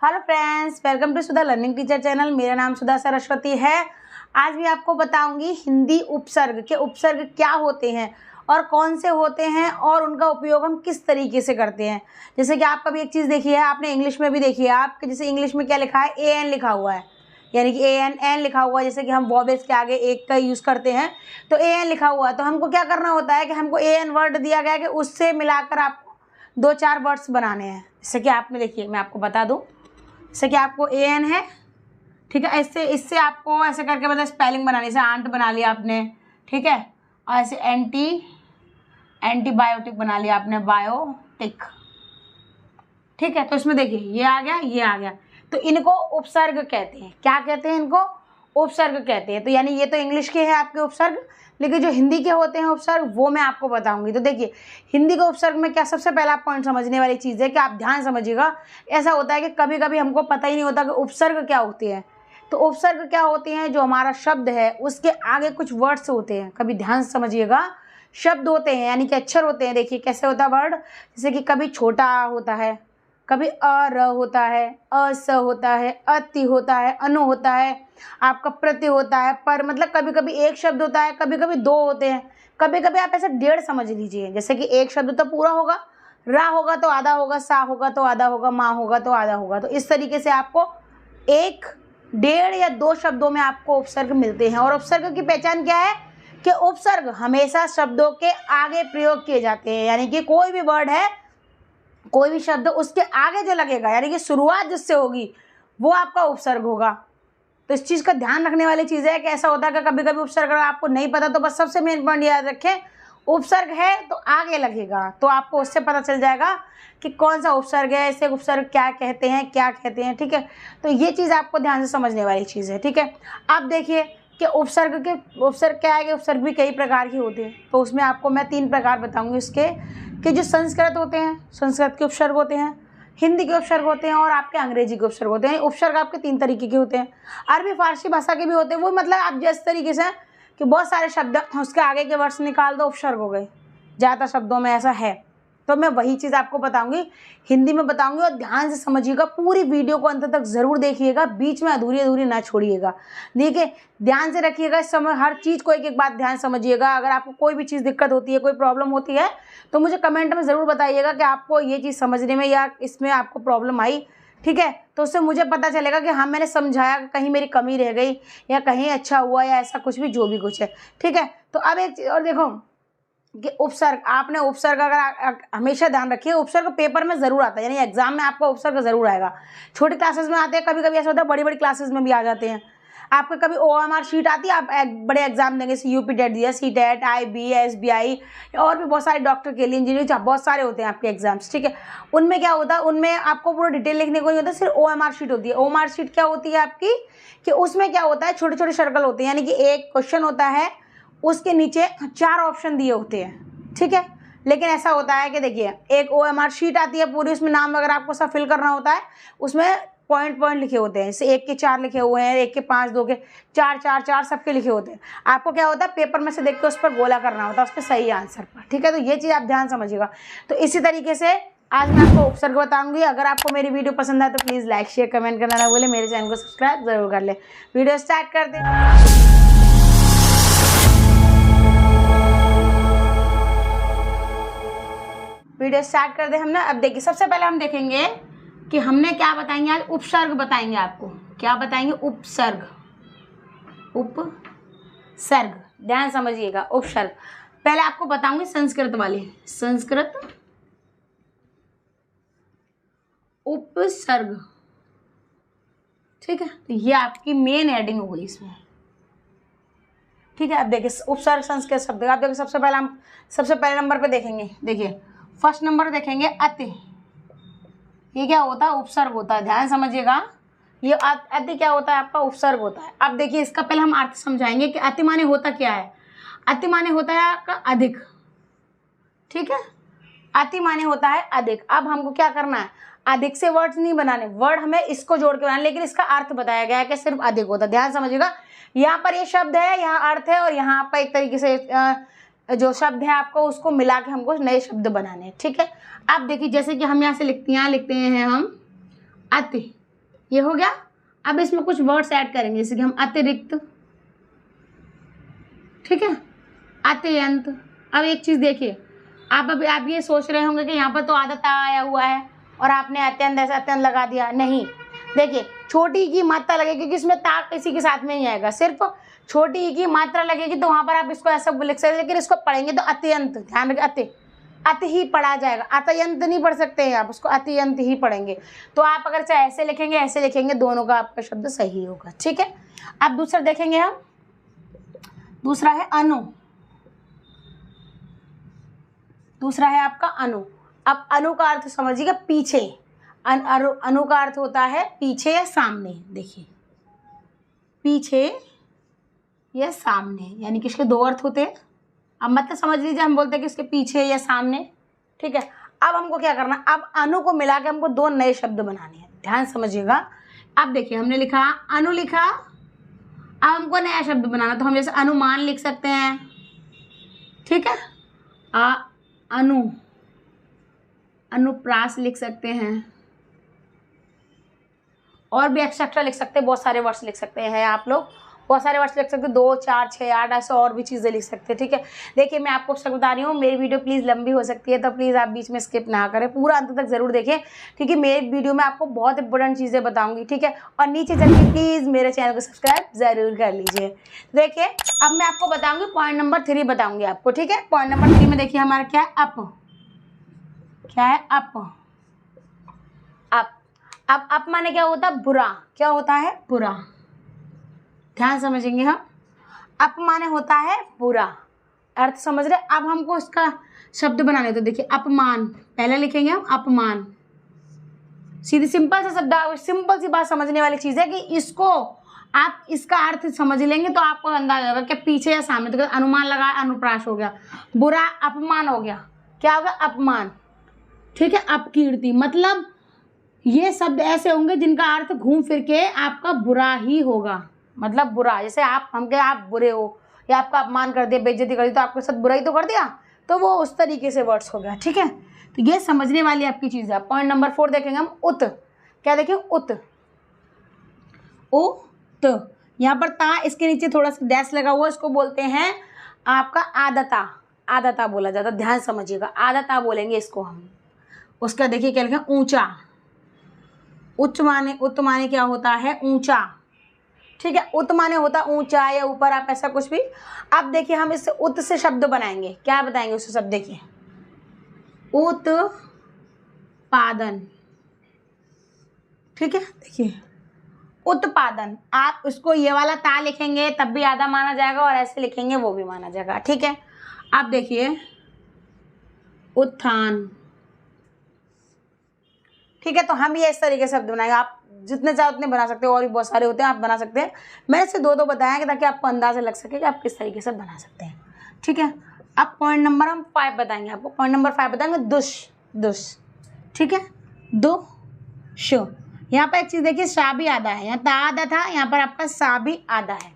Hello friends, welcome to Sudha learning teacher channel. मेरा नाम सुधा सरस्वती है। आज मैं आपको बताऊंगी हिंदी उपसर्ग के उपसर्ग क्या होते हैं और कौन से होते हैं और उनका उपयोग हम किस तरीके से करते हैं। जैसे कि आप कभी एक चीज़ देखी है, आपने इंग्लिश में भी देखी है, आप जैसे इंग्लिश में क्या लिखा है, ए एन लिखा हुआ है, यानी कि ए एन एन लिखा हुआ है। जैसे कि हम वॉवेल्स के आगे एक का यूज़ करते हैं तो ए एन लिखा हुआ है, तो हमको क्या करना होता है कि हमको ए एन वर्ड दिया गया है कि उससे मिलाकर आपको 2-4 वर्ड्स बनाने हैं। जैसे कि आपने देखिए, मैं आपको बता दूं, जैसे कि आपको ए एन है, ठीक है, ऐसे इससे आपको ऐसे करके मतलब स्पेलिंग बनानी, जैसे आंट बना लिया आपने, ठीक है, और ऐसे एंटीबायोटिक बना लिया आपने, बायोटिक, ठीक है। तो इसमें देखिए ये आ गया, ये आ गया, तो इनको उपसर्ग कहते हैं। क्या कहते हैं इनको? उपसर्ग कहते हैं। तो यानी ये तो इंग्लिश के हैं आपके उपसर्ग, लेकिन जो हिंदी के होते हैं उपसर्ग वो मैं आपको बताऊंगी। तो देखिए हिंदी के उपसर्ग में क्या, सबसे पहला पॉइंट समझने वाली चीज़ है कि आप ध्यान समझिएगा। ऐसा होता है कि कभी कभी हमको पता ही नहीं होता कि उपसर्ग क्या होती है। तो उपसर्ग क्या होती हैं? जो हमारा शब्द है उसके आगे कुछ वर्ड्स होते हैं, कभी ध्यान से समझिएगा। शब्द होते हैं यानी कि अक्षर होते हैं। देखिए कैसे होता है वर्ड, जैसे कि कभी छोटा होता है, कभी अ र होता है, अ स होता है, अति होता है, अनु होता है, आपका प्रति होता है, पर मतलब कभी कभी एक शब्द होता है, कभी कभी 2 होते हैं, कभी कभी आप ऐसे 1.5 समझ लीजिए। जैसे कि एक शब्द तो पूरा होगा, रा होगा तो आधा होगा, सा होगा तो आधा होगा, माँ होगा तो आधा होगा। तो इस तरीके से आपको 1, 1.5 या 2 शब्दों में आपको उपसर्ग मिलते हैं। और उपसर्ग की पहचान क्या है कि उपसर्ग हमेशा शब्दों के आगे प्रयोग किए जाते हैं। यानी कि कोई भी वर्ड है, कोई भी शब्द, उसके आगे जो लगेगा यानी कि शुरुआत जिससे होगी वो आपका उपसर्ग होगा। तो इस चीज़ का ध्यान रखने वाली चीज़ है कि ऐसा होता है कि कभी कभी उपसर्ग अगर आपको नहीं पता तो बस सबसे मेन पॉइंट याद रखें, उपसर्ग है तो आगे लगेगा, तो आपको उससे पता चल जाएगा कि कौन सा उपसर्ग है, इसे उपसर्ग क्या कहते हैं, क्या कहते हैं, ठीक है। तो ये चीज़ आपको ध्यान से समझने वाली चीज़ है, ठीक है। अब देखिए कि उपसर्ग क्या है कि उपसर्ग भी कई प्रकार के होते हैं। तो उसमें आपको मैं 3 प्रकार बताऊंगी उसके, कि जो संस्कृत होते हैं, संस्कृत के उपसर्ग होते हैं, हिंदी के उपसर्ग होते हैं और आपके अंग्रेजी के उपसर्ग होते हैं। उपसर्ग आपके 3 तरीके के होते हैं। अरबी फारसी भाषा के भी होते हैं। वो मतलब आप जिस तरीके से कि बहुत सारे शब्द उसके आगे के वर्ड्स निकाल दो, उपसर्ग हो गए। ज़्यादा शब्दों में ऐसा है, तो मैं वही चीज़ आपको बताऊंगी, हिंदी में बताऊंगी। और ध्यान से समझिएगा, पूरी वीडियो को अंत तक ज़रूर देखिएगा, बीच में अधूरी ना छोड़िएगा। देखिए ध्यान से रखिएगा, इस समय हर चीज़ को एक एक बात ध्यान समझिएगा। अगर आपको कोई भी चीज़ दिक्कत होती है, कोई प्रॉब्लम होती है, तो मुझे कमेंट में ज़रूर बताइएगा कि आपको ये चीज़ समझने में या इसमें आपको प्रॉब्लम आई, ठीक है। तो उससे मुझे पता चलेगा कि हाँ मैंने समझाया, कहीं मेरी कमी रह गई या कहीं अच्छा हुआ या ऐसा कुछ भी, जो भी कुछ है, ठीक है। तो अब एक चीज़ और देखो कि उपसर्ग, आपने उपसर्ग अगर हमेशा ध्यान रखिए, उपसर्ग पेपर में ज़रूर आता है, यानी एग्जाम में आपका उपसर्ग ज़रूर आएगा। छोटी क्लासेस में आते हैं, कभी कभी ऐसा होता है बड़ी क्लासेस में भी आ जाते हैं। आपके कभी OMR शीट आती है, आप बड़े एग्जाम देंगे, CUP टेट दिया, CTET, IB, SBI और भी बहुत सारे, डॉक्टर के लिए, इंजीनियर, बहुत सारे होते हैं आपके एग्जाम्स, ठीक है। उनमें क्या होता है, उनमें आपको पूरा डिटेल लिखने को नहीं होता, सिर्फ OMR शीट होती है। OMR शीट क्या होती है आपकी, कि उसमें क्या होता है, छोटे छोटे सर्कल होते हैं, यानी कि एक क्वेश्चन होता है, उसके नीचे 4 ऑप्शन दिए होते हैं, ठीक है। लेकिन ऐसा होता है कि देखिए एक OMR शीट आती है पूरी, उसमें नाम वगैरह आपको सब फिल करना होता है, उसमें पॉइंट लिखे होते हैं। जैसे 1 के 4 लिखे हुए हैं, 1 के 5, 2 के 4 सबके लिखे होते हैं। आपको क्या होता है, पेपर में से देख के उस पर गोला करना होता है उसके सही आंसर पर, ठीक है। तो ये चीज़ आप ध्यान समझिएगा। तो इसी तरीके से आज मैं आपको उपसर्ग बताऊंगी। अगर आपको मेरी वीडियो पसंद आए तो प्लीज़ लाइक शेयर कमेंट करना ना भूलें। मेरे चैनल को सब्सक्राइब जरूर कर लें। वीडियो स्टार्ट कर दें। वीडियो स्टार्ट कर दे हमने। अब देखिए सबसे पहले हम देखेंगे कि हमने क्या बताएंगे आज, उपसर्ग बताएंगे आपको। क्या बताएंगे? उपसर्ग। उपसर्ग, ध्यान समझिएगा। उपसर्ग पहले आपको बताऊंगी संस्कृत वाले, संस्कृत उपसर्ग, ठीक है। तो ये आपकी मेन हेडिंग होगी इसमें, ठीक है। अब देखिए उपसर्ग संस्कृत शब्द, आप देखिए सबसे पहले नंबर पे देखेंगे, देखिए फर्स्ट नंबर देखेंगे अति। ये क्या होता है? उपसर्ग होता है। ध्यान समझिएगा, ये अति क्या होता है आपका? उपसर्ग होता है। अब देखिए इसका पहले हम अर्थ समझाएंगे कि अति माने होता क्या है। अति माने होता है आपका अधिक, ठीक है। अति माने होता है अधिक। अब हमको क्या करना है, अधिक से वर्ड्स नहीं बनाने, वर्ड हमें इसको जोड़ के बनाने, लेकिन इसका अर्थ बताया गया है कि सिर्फ अधिक होता है। ध्यान समझिएगा, यहाँ पर ये शब्द है, यहाँ अर्थ है, और यहाँ पर एक तरीके से जो शब्द है आपको उसको मिला के हमको नए शब्द बनाने हैं, ठीक है। अब देखिए जैसे कि हम यहाँ से लिखते हैं हम अति, ये हो गया। अब इसमें कुछ वर्ड्स ऐड करेंगे, जैसे कि हम अतिरिक्त, ठीक है, अत्यंत। अब एक चीज़ देखिए, आप ये सोच रहे होंगे कि यहाँ पर तो आदत आया हुआ है और आपने अत्यंत ऐसा अत्यंत लगा दिया। नहीं, देखिए छोटी की मात्रा लगेगी क्योंकि इसमें ता किसी के साथ में नहीं आएगा, सिर्फ छोटी की मात्रा लगेगी, तो वहाँ पर आप इसको ऐसा लिख सकते हैं, लेकिन इसको पढ़ेंगे तो अत्यंत, ध्यान रखें, अति ही पढ़ा जाएगा, अत्यंत नहीं पढ़ सकते हैं आप, उसको अत्यंत ही पढ़ेंगे। तो आप अगर चाहे ऐसे लिखेंगे ऐसे लिखेंगे, दोनों का आपका शब्द सही होगा, ठीक है। अब दूसरा देखेंगे हम, दूसरा है अनु, दूसरा है आपका अनु। अब अनु का अर्थ समझिएगा पीछे, अनु का अर्थ होता है पीछे या सामने। देखिए पीछे या सामने, यानी कि इसके दो अर्थ होते हैं। अब मतलब समझ लीजिए, हम बोलते हैं कि इसके पीछे या सामने, ठीक है। अब हमको क्या करना, अब अनु को मिला के हमको दो नए शब्द बनाने हैं, ध्यान समझिएगा। अब देखिए हमने लिखा अनु लिखा, अब हमको नया शब्द बनाना, तो हम जैसे अनुमान लिख सकते हैं, ठीक है, अनुप्रास लिख सकते हैं, और भी एक्स्ट्रा लिख सकते हैं, बहुत सारे वर्ड्स लिख सकते हैं आप लोग, बहुत सारे वर्ड्स लिख सकते हैं, 2 4 6 8 ऐसे और भी चीज़ें लिख सकते हैं, ठीक है। देखिए मैं आपको सब बता रही हूँ, मेरी वीडियो प्लीज़ लंबी हो सकती है, तो प्लीज़ आप बीच में स्किप ना करें, पूरा अंत तक ज़रूर देखें, क्योंकि मेरी वीडियो में आपको बहुत इंपॉर्टेंट चीज़ें बताऊँगी, ठीक है। और नीचे चलिए प्लीज़ मेरे चैनल को सब्सक्राइब ज़रूर कर लीजिए। देखिए अब मैं आपको बताऊँगी, पॉइंट नंबर 3 बताऊँगी आपको, ठीक है। पॉइंट नंबर 3 में देखिए हमारा क्या है, अप, क्या है, अप, अप। अब अप माने क्या होता है, बुरा, क्या होता है, बुरा, ध्यान समझेंगे हम, अप माने होता है बुरा, अर्थ समझ रहे। अब हमको इसका शब्द बनाने, तो देखिए अपमान, पहले लिखेंगे हम अपमान, सीधी सिंपल सा शब्द, सिंपल सी बात समझने वाली चीज़ है कि इसको आप इसका अर्थ समझ लेंगे तो आपको अंदाजा होगा कि पीछे या सामने, तो अनुमान लगा, अनुप्रास हो गया, बुरा अपमान हो गया, क्या होगा, अपमान, ठीक है। अपकीर्ति, मतलब ये शब्द ऐसे होंगे जिनका अर्थ घूम फिर के आपका बुरा ही होगा, मतलब बुरा, जैसे आप हम क्या, आप बुरे हो या आपका अपमान कर दिया, बेइज्जती कर दी, तो आपके साथ बुरा ही तो कर दिया, तो वो उस तरीके से वर्ड्स हो गया, ठीक है। तो ये समझने वाली आपकी चीज़ है। पॉइंट नंबर 4 देखेंगे हम, उत, क्या देखें, उत, उत, यहाँ पर ता, इसके नीचे थोड़ा सा डैश लगा हुआ, इसको बोलते हैं आपका आदता, आदता बोला जाता, ध्यान समझिएगा, आदता बोलेंगे इसको हम। उसका देखिए क्या लिखा, ऊंचा, उच्च माने, उत माने क्या होता है, ऊंचा, ठीक है, उत माने होता ऊंचा या ऊपर, आप ऐसा कुछ भी। अब देखिए हम इससे उत से शब्द बनाएंगे, क्या बताएंगे उससे शब्द, देखिए उत्पादन, ठीक है, देखिए उत्पादन। आप उसको ये वाला ता लिखेंगे तब भी आधा माना जाएगा, और ऐसे लिखेंगे वो भी माना जाएगा, ठीक है। अब देखिए उत्थान, ठीक है। तो हम ये इस तरीके से शब्द बनाएंगे, आप जितने चाहे उतने बना सकते हो, और भी बहुत सारे होते हैं, आप बना सकते हैं। मैंने से 2 बताया कि ताकि आपको अंदाजा लग सके कि आप किस तरीके से बना सकते हैं, ठीक है। अब पॉइंट नंबर हम 5 बताएंगे आपको, पॉइंट नंबर 5 बताएंगे दुष, दुष, ठीक है, दुष। यहाँ पर एक चीज़ देखिए, सा भी आधा है, यहाँ ता आधा था, यहाँ पर आपका सा भी आधा है,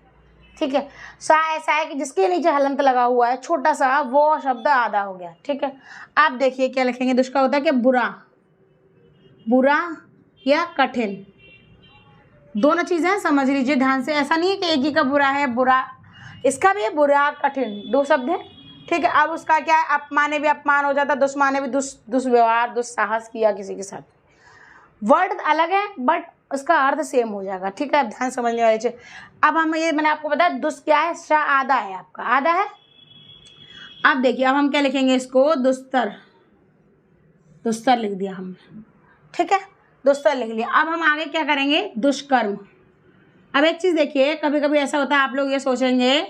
ठीक है। सा ऐसा है कि जिसके नीचे हलंत लगा हुआ है छोटा सा, वो शब्द आधा हो गया, ठीक है। आप देखिए क्या लिखेंगे, दुष्का होता है कि बुरा, बुरा या कठिन, दोनों चीज़ें समझ लीजिए ध्यान से, ऐसा नहीं है कि एक ही का बुरा है, बुरा इसका भी है, बुरा कठिन 2 शब्द है, ठीक है। अब उसका क्या है, अपमाने भी अपमान हो जाता, दुश्माने भी दुष्व्यवहार, दुस्साहस किया किसी के साथ, वर्ड अलग है बट उसका अर्थ सेम हो जाएगा, ठीक है। अब ध्यान समझने वाली चीज़। अब हम ये, मैंने आपको बताया दुष् क्या है, सा आधा है, आपका आधा है। अब देखिए अब हम क्या लिखेंगे इसको, दुस्तर, दुस्तर लिख दिया हमने, ठीक है, दुस्तर लिख लिया। अब हम आगे क्या करेंगे, दुष्कर्म। अब एक चीज़ देखिए, कभी कभी ऐसा होता है, आप लोग ये सोचेंगे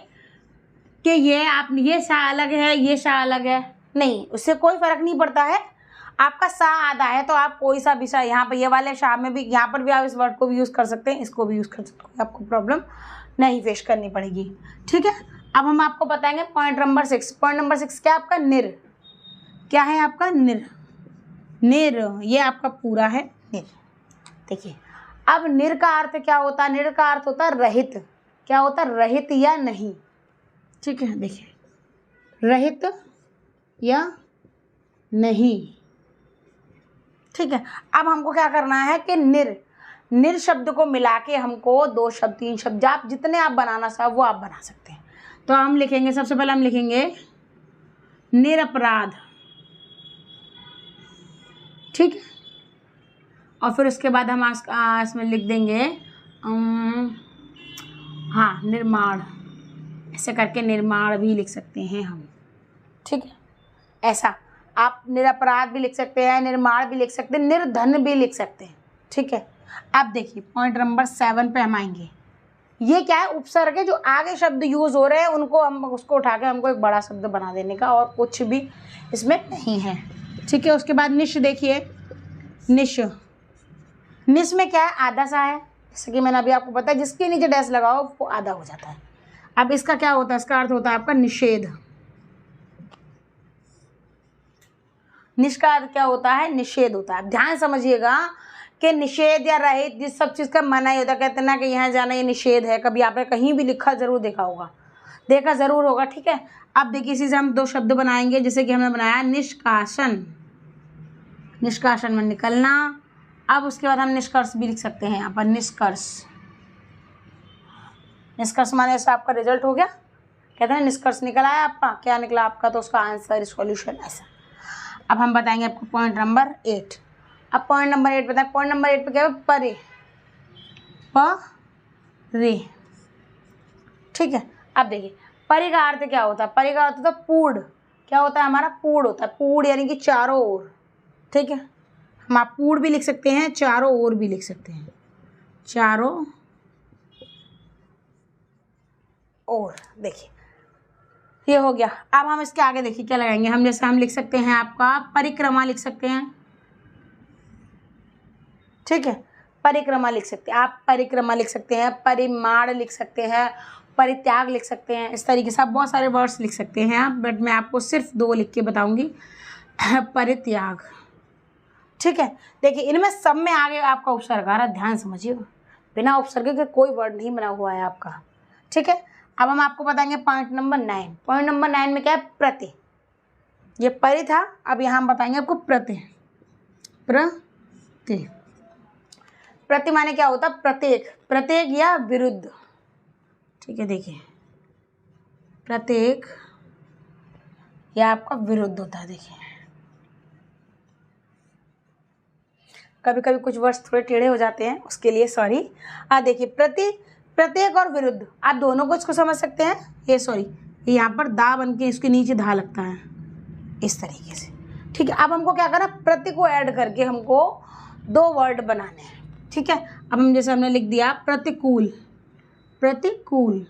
कि ये सा अलग है, ये सा अलग है, नहीं, उससे कोई फर्क नहीं पड़ता है। आपका सा आधा है तो आप कोई सा भी सा, यहाँ पर ये वाले सा में भी, यहाँ पर भी आप इस वर्ड को भी यूज़ कर सकते हैं, इसको भी यूज़ कर सकते हैं, आपको प्रॉब्लम नहीं फेस करनी पड़ेगी, ठीक है। अब हम आपको बताएंगे पॉइंट नंबर 6। पॉइंट नंबर 6 क्या आपका, निर, क्या है आपका, निर, निर, ये आपका पूरा है निर। देखिए अब निर का अर्थ क्या होता है, निर का अर्थ होता है रहित, क्या होता है, रहित या नहीं, ठीक है। देखिए रहित या नहीं, ठीक है। अब हमको क्या करना है कि निर, निर शब्द को मिला के हमको 2 शब्द 3 शब्द आप जितने आप बनाना चाहो वो आप बना सकते हैं। तो हम लिखेंगे, सबसे पहले हम लिखेंगे निरपराध, ठीक है। और फिर उसके बाद हम इसमें लिख देंगे हाँ निर्माण, ऐसे करके निर्माण भी लिख सकते हैं हम, ठीक है। ऐसा आप निरपराध भी लिख सकते हैं, निर्माण भी लिख सकते हैं, निर्धन भी लिख सकते हैं, ठीक है। अब देखिए पॉइंट नंबर 7 पे हम आएंगे। ये क्या है, उपसर्ग है, जो आगे शब्द यूज हो रहे हैं उनको हम उसको उठा के हमको एक बड़ा शब्द बना देने का, और कुछ भी इसमें नहीं है, ठीक है। उसके बाद निश देखिए, निश, निश में क्या है, आधा सा है, जैसे कि मैंने अभी आपको बताया जिसके नीचे डैश लगाओ वो आधा हो जाता है। अब इसका क्या होता है, इसका अर्थ होता है आपका निषेध। निष का अर्थ क्या होता है, निषेध होता है। ध्यान समझिएगा कि निषेध या रहित जिस सब चीज़ का मना ही होता है, कहते ना कि यहाँ जाना ये निषेध है, कभी आपने कहीं भी लिखा जरूर देखा होगा, देखा जरूर होगा, ठीक है। अब देखिए इसी से हम 2 शब्द बनाएंगे, जैसे कि हमने बनाया निष्कासन, निष्कासन में निकलना। अब उसके बाद हम निष्कर्ष भी लिख सकते हैं यहाँ पर, निष्कर्ष, निष्कर्ष माने ऐसा आपका रिजल्ट हो गया, कहते हैं निष्कर्ष निकला है आपका, क्या निकला आपका, तो उसका आंसर सॉल्यूशन ऐसा। अब हम बताएंगे आपको पॉइंट नंबर 8। अब पॉइंट नंबर 8 बताएं, पॉइंट नंबर 8 पे क्या है, परे, परे, ठीक है। अब देखिए परे का अर्थ क्या होता है, परे का अर्थ होता है पूर्ण, क्या होता है हमारा, पूर्ण होता है, पूर्ण यानी कि चारों ओर, ठीक है। हम आप पूर्ण भी लिख सकते हैं, चारों ओर भी लिख सकते हैं, चारों ओर। देखिए ये हो गया। अब हम इसके आगे देखिए क्या लगाएंगे हम, जैसे हम लिख सकते हैं आपका परिक्रमा लिख सकते हैं, ठीक है, परिक्रमा लिख सकते हैं आप, परिक्रमा लिख सकते हैं, परिमाण लिख सकते हैं, परित्याग लिख सकते हैं, इस तरीके से आप बहुत सारे वर्ड्स लिख सकते हैं आप, बट मैं आपको सिर्फ 2 लिख के बताऊंगी, परित्याग, ठीक है। देखिए इनमें सब में आगे आपका उपसर्ग आ रहा है, ध्यान समझिएगा, बिना उपसर्ग के कोई वर्ड नहीं बना हुआ है आपका, ठीक है। अब हम आपको बताएंगे पॉइंट नंबर 9। पॉइंट नंबर 9 में क्या है, प्रति, ये परि था, अब यहाँ हम बताएंगे आपको प्रति, प्रति, प्रति माने क्या होता है, प्रत्येक, प्रत्येक या विरुद्ध, ठीक है। देखिए प्रत्येक या आपका विरुद्ध होता है। देखिए कभी कभी कुछ वर्ड्स थोड़े टेढ़े हो जाते हैं, उसके लिए सॉरी। देखिए प्रति, प्रत्येक और विरुद्ध, आप दोनों को इसको समझ सकते हैं। ये सॉरी, ये यहाँ पर दा बन के इसके नीचे धा लगता है, इस तरीके से, ठीक है। अब हमको क्या करना, प्रति को ऐड करके हमको 2 वर्ड बनाने हैं, ठीक है। अब हम जैसे हमने लिख दिया प्रतिकूल, प्रतिकूल,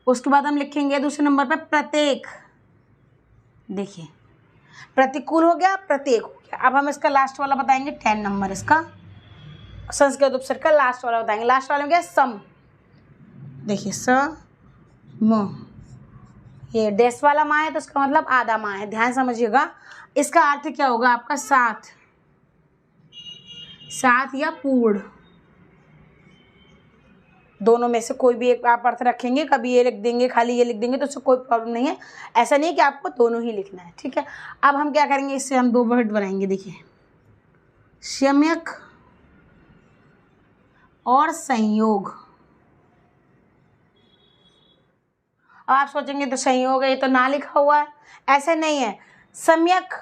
उसके बाद हम लिखेंगे दूसरे नंबर पर प्रत्येक। देखिए प्रतिकूल हो गया, प्रत्येक हो गया। अब हम इसका लास्ट वाला बताएंगे, 10 नंबर इसका संस्कृत उपसर्ग का लास्ट वाला बताएंगे। लास्ट वाला में क्या, सम। देखिए स म, ये डैश वाला माँ है तो इसका मतलब आधा माँ है, ध्यान समझिएगा। इसका अर्थ क्या होगा आपका, साथ, साथ या पूर्ण, दोनों में से कोई भी एक आप अर्थ रखेंगे, कभी ये लिख देंगे, खाली ये लिख देंगे, तो उससे कोई प्रॉब्लम नहीं है। ऐसा नहीं कि आपको दोनों ही लिखना है, ठीक है। अब हम क्या करेंगे, इससे हम 2 वर्ड बनाएंगे। देखिए सम्यक और संयोग। अब आप सोचेंगे तो संयोग है, ये तो ना लिखा हुआ है, ऐसे नहीं है, सम्यक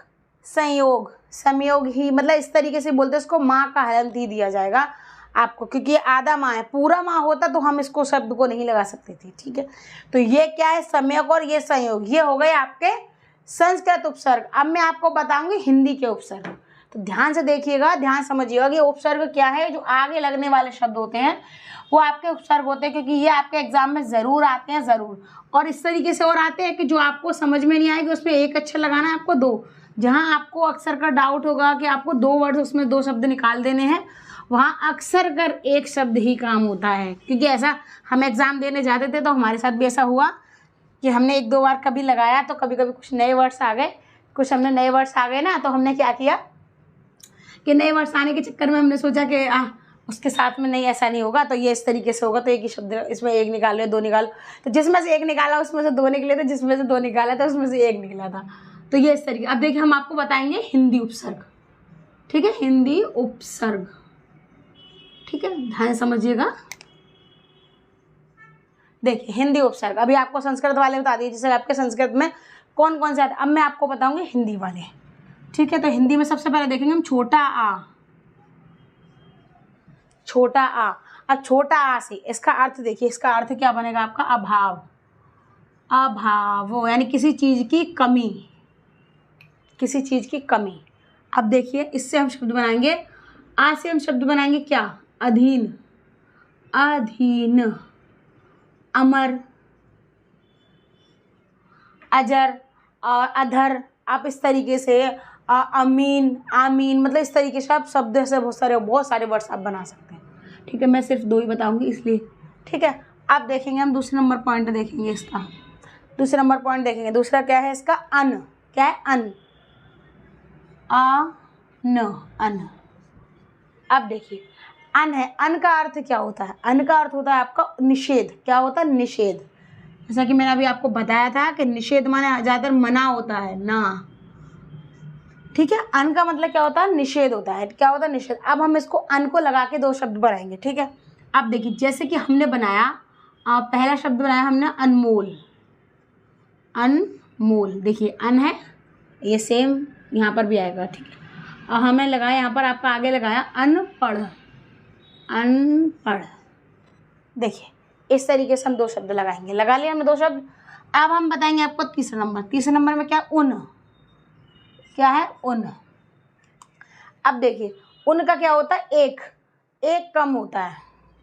संयोग, संयोग ही मतलब इस तरीके से बोलते हैं, इसको माँ का हलंत ही दिया जाएगा आपको, क्योंकि ये आधा माँ है, पूरा माँ होता तो हम इसको शब्द को नहीं लगा सकते थे, ठीक है। तो ये क्या है, सम्यक और ये संयोग, ये हो गए आपके संस्कृत उपसर्ग। अब मैं आपको बताऊंगी हिंदी के उपसर्ग, तो ध्यान से देखिएगा, ध्यान समझिएगा कि उपसर्ग क्या है। जो आगे लगने वाले शब्द होते हैं वो आपके उपसर्ग होते हैं, क्योंकि ये आपके एग्जाम में ज़रूर आते हैं, ज़रूर। और इस तरीके से और आते हैं कि जो आपको समझ में नहीं आएगी उसमें एक अक्षर लगाना है आपको 2, जहाँ आपको अक्सर का डाउट होगा कि आपको 2 वर्ड उसमें 2 शब्द निकाल देने हैं, वहाँ अक्सर कर एक शब्द ही काम होता है। क्योंकि ऐसा हम एग्ज़ाम देने जाते थे तो हमारे साथ भी ऐसा हुआ कि हमने 1-2 बार कभी लगाया तो कभी कभी कुछ नए वर्ड्स आ गए, कुछ हमने नए वर्ड्स आ गए ना, तो हमने क्या किया कि नए वर्ड्स आने के चक्कर में हमने सोचा कि उसके साथ में नहीं, ऐसा नहीं होगा, तो ये इस तरीके से होगा, तो एक ही शब्द इसमें 1 निकालो 2 निकालो, तो जिसमें से 1 निकाला उसमें से 2 निकले थे, जिसमें से 2 निकाला था उसमें से 1 निकला था। तो ये इस तरीके। अब देखिए हम आपको बताएंगे हिंदी उपसर्ग, ठीक है, हिंदी उपसर्ग। ठीक है, ध्यान समझिएगा। देखिए हिंदी उपसर्ग, अभी आपको संस्कृत वाले बता दिए, जैसे आपके संस्कृत में कौन कौन से आते हैं, अब मैं आपको बताऊंगी हिंदी वाले। ठीक है, तो हिंदी में सबसे पहले देखेंगे हम छोटा आ। छोटा आ, अब छोटा आ से इसका अर्थ देखिए, इसका अर्थ क्या बनेगा आपका, अभाव। अभाव यानी किसी चीज की कमी, किसी चीज की कमी। अब देखिए इससे हम शब्द बनाएंगे, आ से हम शब्द बनाएंगे क्या, अधीन। अधीन, अमर, अजर और अधर। आप इस तरीके से अमीन, आमीन, मतलब इस तरीके से आप शब्द से बहुत सारे वर्ड्स आप बना सकते हैं। ठीक है, मैं सिर्फ 2 ही बताऊंगी इसलिए। ठीक है, अब देखेंगे हम दूसरे नंबर पॉइंट देखेंगे इसका। दूसरे नंबर पॉइंट देखेंगे, दूसरा क्या है इसका, अन। क्या है, अन। न, अन। अब देखिए अन है, अन का अर्थ क्या होता है, अन का अर्थ होता है आपका निषेध। क्या होता है, निषेध। जैसा कि मैंने अभी आपको बताया था कि निषेध माने ज़्यादातर मना होता है ना। ठीक है, अन का मतलब क्या होता है, निषेध होता है। क्या होता है, निषेध। अब हम इसको अन को लगा के 2 शब्द बनाएंगे। ठीक है, अब देखिए जैसे कि हमने बनाया, पहला शब्द बनाया हमने अनमोल। अनमोल, देखिए अन है, ये सेम यहाँ पर भी आएगा। ठीक है, और हमने लगाया यहाँ पर, आपका आगे लगाया अनपढ़। अनपढ़, देखिए इस तरीके से हम 2 शब्द लगाएंगे। लगा लिया हमने 2 शब्द। अब हम बताएंगे आपको तीसरा नंबर। तीसरे नंबर में क्या, उन। क्या है, उन। अब देखिए उन का क्या होता है, एक। एक कम होता है।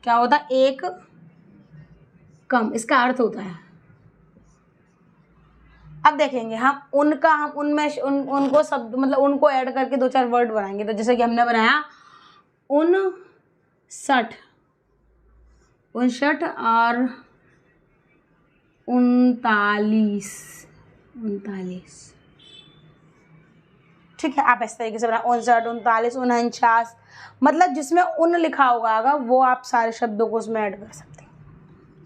क्या होता है, एक कम, इसका अर्थ होता है। अब देखेंगे हम उनका, हम उनमें उनको शब्द मतलब उनको ऐड करके 2-4 वर्ड बनाएंगे। तो जैसे कि हमने बनाया 59, 59 और 39, 39। ठीक है, आप इस तरीके से बना 59, 39, 49, मतलब जिसमें उन लिखा होगा वो आप सारे शब्दों को उसमें ऐड कर सकते हैं।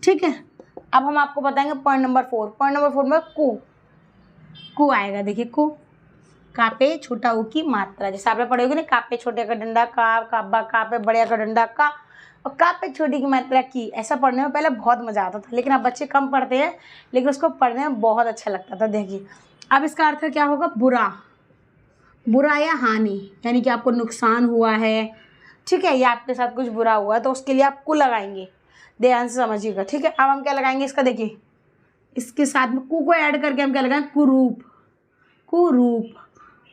ठीक है, अब हम आपको बताएंगे पॉइंट नंबर 4। पॉइंट नंबर 4 में कु। कु आएगा, देखिए कु, कापे छोटा ऊ की मात्रा। जैसे आपने पढ़े होगे ना, कापे छोटे का डंडा का, काबा कापे बड़े का डंडा का, और कापे छोटी की मात्रा की। ऐसा पढ़ने में पहले बहुत मजा आता था, लेकिन अब बच्चे कम पढ़ते हैं, लेकिन उसको पढ़ने में बहुत अच्छा लगता था। देखिए अब इसका अर्थ क्या होगा, बुरा। बुरा या हानि, यानी कि आपको नुकसान हुआ है। ठीक है, या आपके साथ कुछ बुरा हुआ है, तो उसके लिए आप कु लगाएंगे। ध्यान से समझिएगा। ठीक है, अब हम क्या लगाएंगे इसका, देखिए इसके साथ में कु को ऐड करके हम क्या लगाएंगे, कुरूप। कुरूप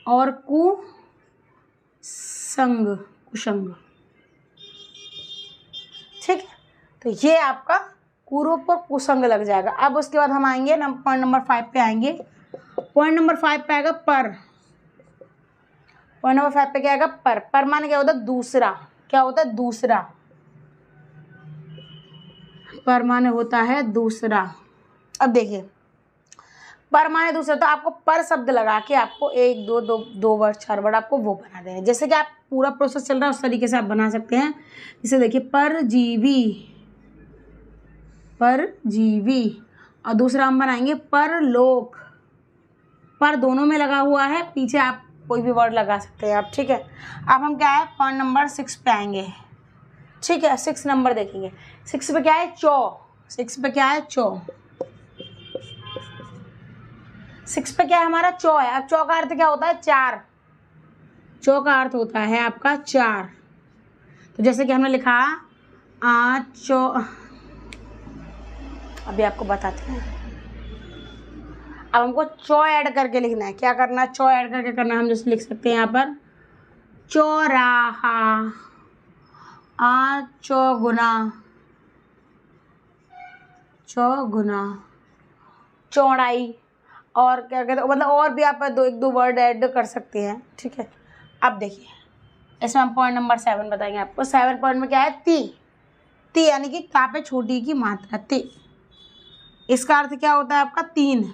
और कुसंग, कुसंग। ठीक है, तो ये आपका कुरूप और कुसंग लग जाएगा। अब उसके बाद हम आएंगे पॉइंट नंबर 5 पे आएंगे। पॉइंट नंबर 5 पे आएगा पर। पॉइंट नंबर 5 पे क्या आएगा, पर। पर माने क्या होता है, दूसरा। क्या होता है, दूसरा। पर माने होता है दूसरा। अब देखिए पर माने दूसरा, तो आपको पर शब्द लगा के आपको 1 2 वर्ड 4 वर्ड आपको वो बना देना है। जैसे कि आप पूरा प्रोसेस चल रहा है उस तरीके से आप बना सकते हैं। जैसे देखिए परजीवी, परजीवी। और दूसरा हम बनाएंगे परलोक। पर दोनों में लगा हुआ है, पीछे आप कोई भी वर्ड लगा सकते हैं आप। ठीक है, अब हम क्या है पॉइंट नंबर 6 पे आएंगे। ठीक है, 6 नंबर देखेंगे। 6 पे क्या है, चौ। 6 पे क्या है, चौ। 6 पे क्या है हमारा, चौ है। अब चौ का अर्थ क्या होता है, 4। चौ का अर्थ होता है आपका 4। तो जैसे कि हमने लिखा चौ, अभी आपको बताते हैं। अब हमको चौ ऐड करके लिखना है। क्या करना है, चौ ऐड करके करना है। हम जैसे लिख सकते हैं यहाँ पर चौराहा, चौगुना, चौगुना, चौड़ाई, और क्या कहते हैं, मतलब और भी आप 1-2 वर्ड ऐड कर सकते हैं। ठीक है, अब देखिए इसमें हम पॉइंट नंबर 7 बताएंगे आपको। 7 पॉइंट में क्या है, ती। ती यानी कि कापे छोटी की मात्रा, ती। इसका अर्थ क्या होता है आपका, 3।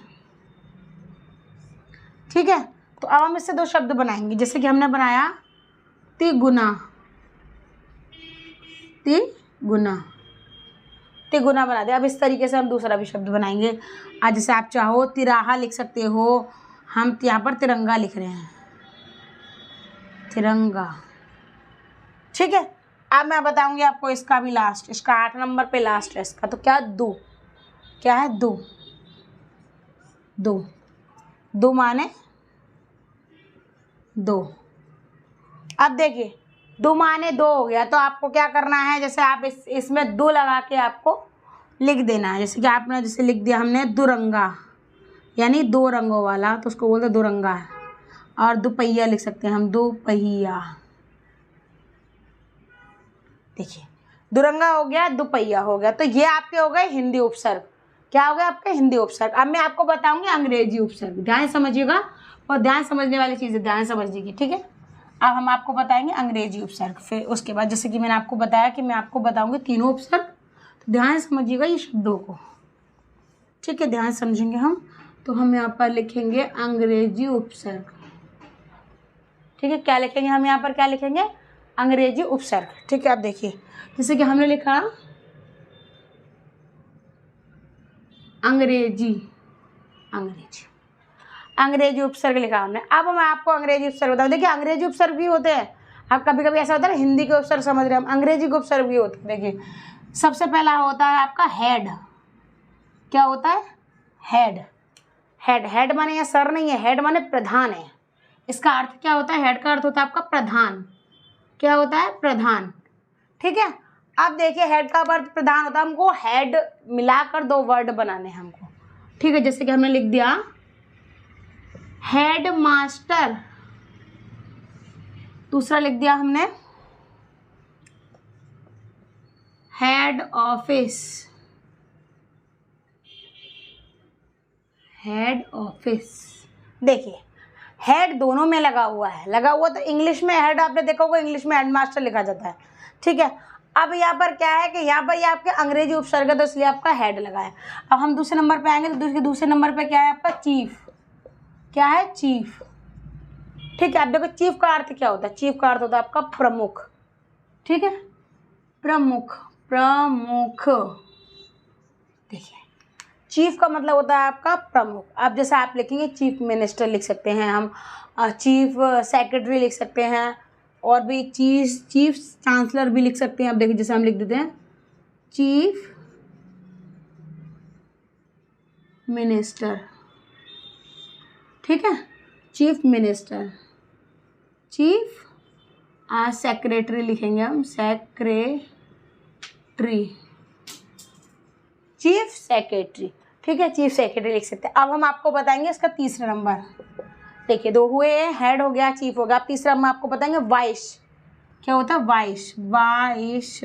ठीक है, तो अब हम इससे 2 शब्द बनाएंगे। जैसे कि हमने बनाया तिगुना, तिगुना, तिगुना बना दिया। अब इस तरीके से हम दूसरा भी शब्द बनाएंगे। आज जैसे आप चाहो तिराहा लिख सकते हो, हम यहाँ पर तिरंगा लिख रहे हैं, तिरंगा। ठीक है, अब मैं बताऊंगी आपको इसका भी लास्ट, इसका 8 नंबर पे लास्ट है इसका। तो क्या, दो, क्या है, दो, दो, दो माने दो। अब देखिए दो माने दो हो गया, तो आपको क्या करना है, जैसे आप इसमें दो लगा के आपको लिख देना है। जैसे कि आपने जैसे लिख दिया हमने दुरंगा, यानी दो रंगों वाला, तो उसको बोलते दुरंगा है। और दोपहिया लिख सकते हैं हम, दो पहिया। देखिए दुरंगा हो गया, दोपहिया हो गया। तो ये आपके हो गए हिंदी उपसर्ग। क्या हो गया आपके हिंदी उपसर्ग। अब मैं आपको बताऊंगी अंग्रेजी उपसर्ग। ध्यान समझिएगा, और ध्यान समझने वाली चीज़ है, ध्यान समझने की, ठीक है। अब हम आपको बताएंगे अंग्रेजी उपसर्ग। फिर उसके बाद जैसे कि मैंने आपको बताया कि मैं आपको बताऊंगी तीनों उपसर्ग, तो ध्यान समझिएगा ये शब्दों को, ठीक है। ध्यान समझेंगे हम, तो हम यहाँ पर लिखेंगे अंग्रेजी उपसर्ग, ठीक है। क्या लिखेंगे हम यहाँ पर, क्या लिखेंगे, अंग्रेजी उपसर्ग, ठीक है। अब देखिए जैसे कि हमने लिखा अंग्रेजी, अंग्रेजी, अंग्रेजी उपसर्ग लिखा हमने। अब मैं आपको अंग्रेजी उपसर्ग बताऊँ। देखिए अंग्रेजी उपसर्ग भी होते हैं, अब कभी कभी ऐसा होता है हिंदी के उपसर्ग समझ रहे हैं हम, अंग्रेजी के उपसर्ग भी होते हैं। देखिए सबसे पहला होता है आपका हेड। क्या होता है, हेड। हेड, हेड माने ये सर नहीं है, हेड माने प्रधान है। इसका अर्थ क्या होता है, हेड का अर्थ होता है आपका प्रधान। क्या होता है, प्रधान, ठीक है। अब देखिए हेड का अर्थ प्रधान होता है, हमको हेड मिलाकर दो वर्ड बनाने हैं हमको, ठीक है। जैसे कि हमने लिख दिया हेड मास्टर, दूसरा लिख दिया हमने हेड ऑफिस, हेड ऑफिस। देखिए हेड दोनों में लगा हुआ है, लगा हुआ तो इंग्लिश में हेड आपने देखा होगा, इंग्लिश में हेडमास्टर लिखा जाता है, ठीक है। अब यहाँ पर क्या है कि यहाँ पर ये आपके अंग्रेजी उपसर्ग है, तो इसलिए आपका हेड लगा है। अब हम दूसरे नंबर पे आएंगे, तो दूसरे नंबर पे क्या है आपका, चीफ। क्या है, चीफ, ठीक है। अब देखो चीफ का अर्थ क्या होता है, चीफ का अर्थ होता है आपका प्रमुख, ठीक है, प्रमुख, प्रमुख। देखिए चीफ का मतलब होता है आपका प्रमुख। अब जैसे आप लिखेंगे चीफ मिनिस्टर लिख सकते हैं हम, चीफ सेक्रेटरी लिख सकते हैं, और भी चीफ चांसलर भी लिख सकते हैं। अब देखिए जैसे हम लिख देते हैं चीफ मिनिस्टर, ठीक है, चीफ मिनिस्टर, चीफ सेक्रेटरी लिखेंगे हम, सेक्रेटरी, चीफ सेक्रेटरी, ठीक है, चीफ सेक्रेटरी लिख सकते हैं। अब हम आपको बताएंगे इसका तीसरा नंबर। देखिए दो हुए, हेड हो गया, चीफ हो गया। अब तीसरा हम आपको बताएंगे वाइस। क्या होता है, वाइस, वाइस,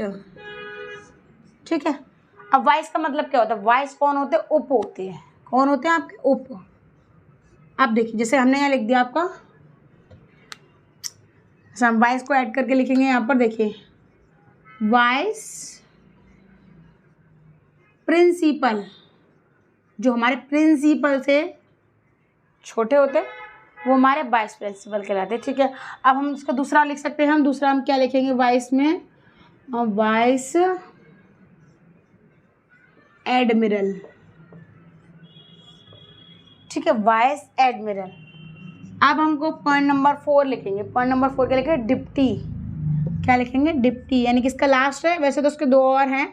ठीक है। अब वाइस का मतलब क्या होता है, वाइस कौन होते हैं, उप होते हैं। कौन होते हैं आपके, उप। अब देखिए जैसे हमने यहाँ लिख दिया आपका, हम वाइस को ऐड करके लिखेंगे यहाँ पर। देखिए वाइस प्रिंसिपल, जो हमारे प्रिंसिपल से छोटे होते वो हमारे वाइस प्रिंसिपल कहलाते हैं, ठीक है। अब हम इसका दूसरा लिख सकते हैं, हम दूसरा हम क्या लिखेंगे वाइस में, वाइस एडमिरल, ठीक है, वाइस एडमिरल। अब हमको पॉइंट नंबर 4 लिखेंगे। पॉइंट नंबर 4 क्या लिखेंगे, डिप्टी। क्या लिखेंगे, डिप्टी, यानी कि इसका लास्ट है, वैसे तो उसके दो और हैं,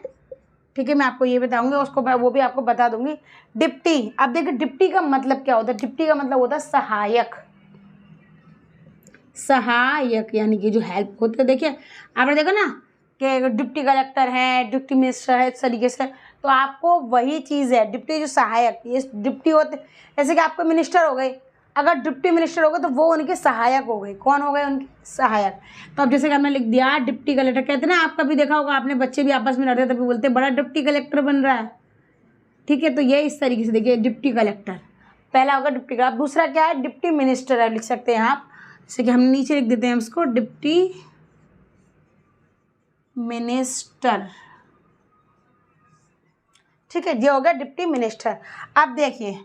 ठीक है। मैं आपको ये बताऊंगी, उसको वो भी आपको बता दूंगी। डिप्टी, अब देखिए डिप्टी का मतलब क्या होता है, डिप्टी का मतलब होता है सहायक, सहायक, यानी कि जो हेल्प होते हैं। देखिए आपने देखा ना कि डिप्टी कलेक्टर है, डिप्टी मिनिस्टर है, इस तरीके से, तो आपको वही चीज़ है डिप्टी, जो सहायक, ये डिप्टी होते, जैसे कि आपको मिनिस्टर हो गए, अगर डिप्टी मिनिस्टर हो गए तो वो उनके सहायक हो गए। कौन हो गए, उनके सहायक। तो अब जैसे कि हमने लिख दिया डिप्टी कलेक्टर, कहते हैं ना, आपका भी देखा होगा आपने, बच्चे भी आपस में लड़ते हैं तभी बोलते हैं बड़ा डिप्टी कलेक्टर बन रहा है, ठीक है। तो ये इस तरीके से देखिए डिप्टी कलेक्टर पहला होगा, डिप्टी का। अब दूसरा क्या है, डिप्टी मिनिस्टर है, लिख सकते हैं आप, जैसे कि हम नीचे लिख देते हैं उसको, डिप्टी मिनिस्टर, ठीक है, ये हो गया डिप्टी मिनिस्टर। अब देखिए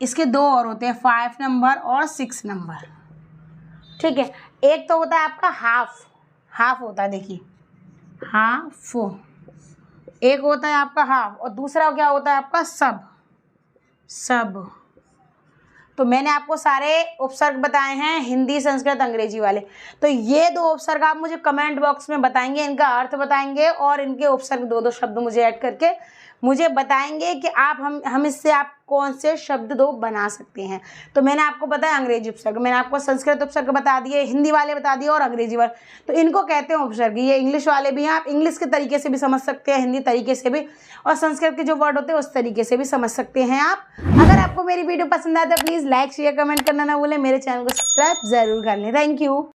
इसके दो और होते हैं, 5 नंबर और 6 नंबर, ठीक है। एक तो होता है आपका हाफ, हाफ होता है, देखिए हाफ, एक होता है आपका हाफ, और दूसरा क्या होता है आपका सब, सब। तो मैंने आपको सारे उपसर्ग बताए हैं, हिंदी, संस्कृत, अंग्रेजी वाले। तो ये 2 उपसर्ग आप मुझे कमेंट बॉक्स में बताएंगे, इनका अर्थ बताएंगे और इनके उपसर्ग 2-2 शब्द मुझे ऐड करके मुझे बताएंगे कि आप हम इससे आप कौन से शब्द 2 बना सकते हैं। तो मैंने आपको बताया अंग्रेजी उपसर्ग, मैंने आपको संस्कृत उपसर्ग बता दिए, हिंदी वाले बता दिए और अंग्रेजी वाले, तो इनको कहते हैं उपसर्ग। ये इंग्लिश वाले भी हैं, आप इंग्लिश के तरीके से भी समझ सकते हैं, हिंदी तरीके से भी, और संस्कृत के जो वर्ड होते हैं उस तरीके से भी समझ सकते हैं आप। अगर आपको मेरी वीडियो पसंद आए तो प्लीज़ लाइक, शेयर, कमेंट करना ना भूलें। मेरे चैनल को सब्सक्राइब जरूर कर लें। Thank you.